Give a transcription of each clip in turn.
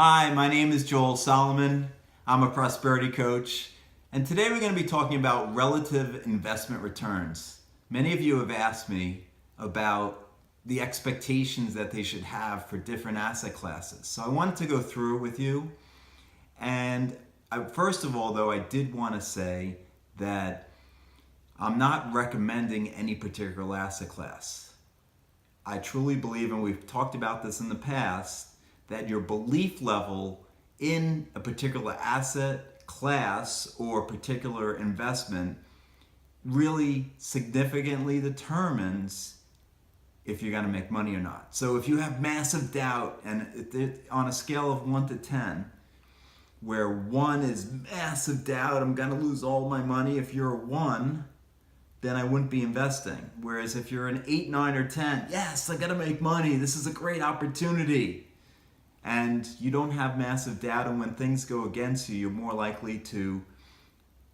Hi, my name is Joel Solomon. I'm a prosperity coach, and today we're going to be talking about relative investment returns. Many of you have asked me about the expectations that they should have for different asset classes. So I wanted to go through it with you. And first of all, though, I did want to say that I'm not recommending any particular asset class. I truly believe, and we've talked about this in the past, that your belief level in a particular asset class or particular investment really significantly determines if you're going to make money or not. So if you have massive doubt, and on a scale of 1 to 10, where 1 is massive doubt, I'm going to lose all my money, if you're a 1, then I wouldn't be investing. Whereas if you're an 8, 9, or 10, yes, I got to make money, this is a great opportunity, and you don't have massive doubt, and when things go against you, you're more likely to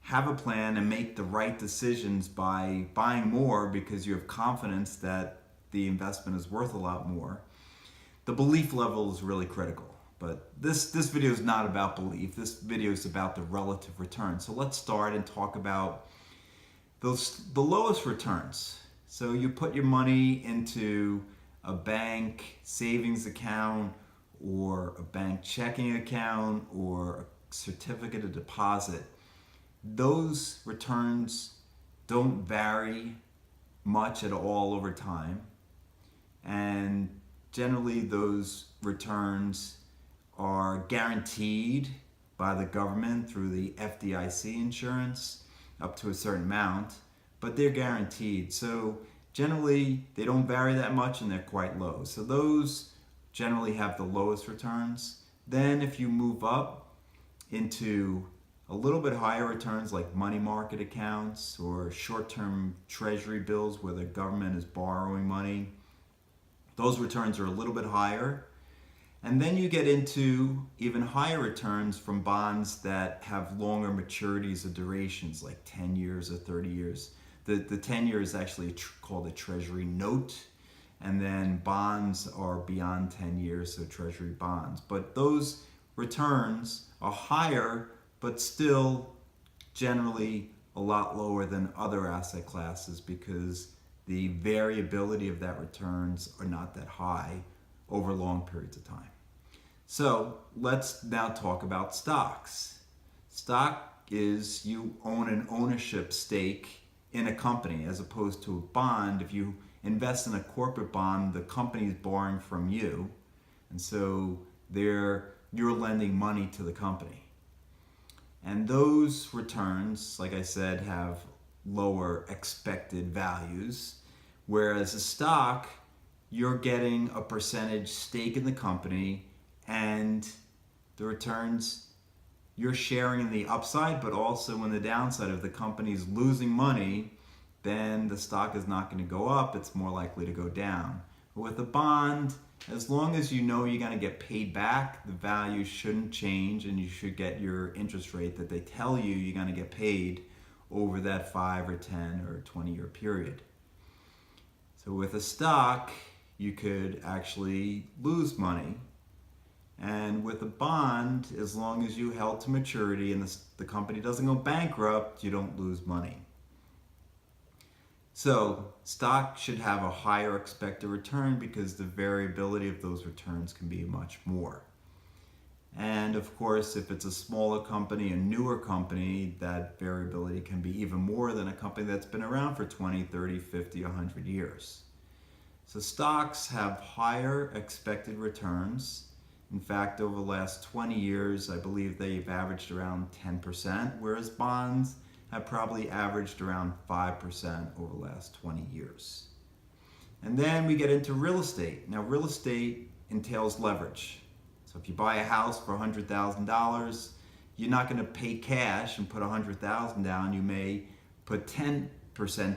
have a plan and make the right decisions by buying more because you have confidence that the investment is worth a lot more. The belief level is really critical. But this video is not about belief. This video is about the relative return. So let's start and talk about the lowest returns. So you put your money into a bank savings account or a bank checking account or a certificate of deposit. Those returns don't vary much at all over time, and generally those returns are guaranteed by the government through the FDIC insurance up to a certain amount, but they're guaranteed. So generally they don't vary that much and they're quite low. So those generally have the lowest returns. Then if you move up into a little bit higher returns like money market accounts or short-term treasury bills where the government is borrowing money, those returns are a little bit higher. And then you get into even higher returns from bonds that have longer maturities or durations, like 10 years or 30 years. The 10 year is actually called a treasury note, and then bonds are beyond 10 years, so treasury bonds. But those returns are higher, but still generally a lot lower than other asset classes because the variability of that returns are not that high over long periods of time. So let's now talk about stocks. Stock is you own an ownership stake in a company as opposed to a bond. If you invest in a corporate bond, the company is borrowing from you, and so you're lending money to the company. And those returns, like I said, have lower expected values, whereas a stock, you're getting a percentage stake in the company, and the returns, you're sharing in the upside, but also in the downside. If the company's losing money, then the stock is not going to go up, it's more likely to go down. But with a bond, as long as you know you're going to get paid back, the value shouldn't change, and you should get your interest rate that they tell you you're going to get paid over that 5 or 10 or 20-year period. So with a stock, you could actually lose money. And with a bond, as long as you held to maturity and the company doesn't go bankrupt, you don't lose money. So stock should have a higher expected return because the variability of those returns can be much more. And of course, if it's a smaller company, a newer company, that variability can be even more than a company that's been around for 20, 30, 50, 100 years. So stocks have higher expected returns. In fact, over the last 20 years, I believe they've averaged around 10%, whereas bonds have probably averaged around 5% over the last 20 years. And then we get into real estate. Now, real estate entails leverage. So if you buy a house for $100,000, you're not going to pay cash and put $100,000 down. You may put 10%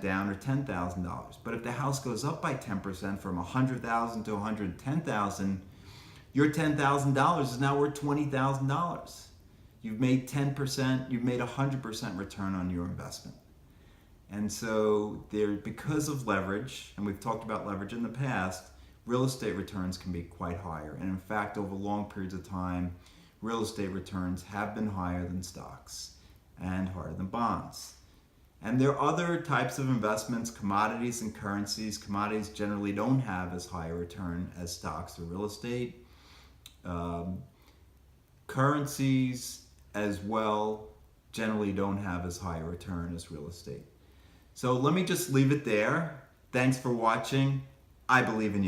down or $10,000. But if the house goes up by 10% from $100,000 to $110,000, your $10,000 is now worth $20,000. You've made 10%, you've made 100% return on your investment. And so because of leverage, and we've talked about leverage in the past, real estate returns can be quite higher. And in fact, over long periods of time, real estate returns have been higher than stocks and higher than bonds. And there are other types of investments, commodities and currencies. Commodities generally don't have as high a return as stocks or real estate. Currencies as well generally don't have as high a return as real estate. So let me just leave it there. Thanks for watching. I believe in you.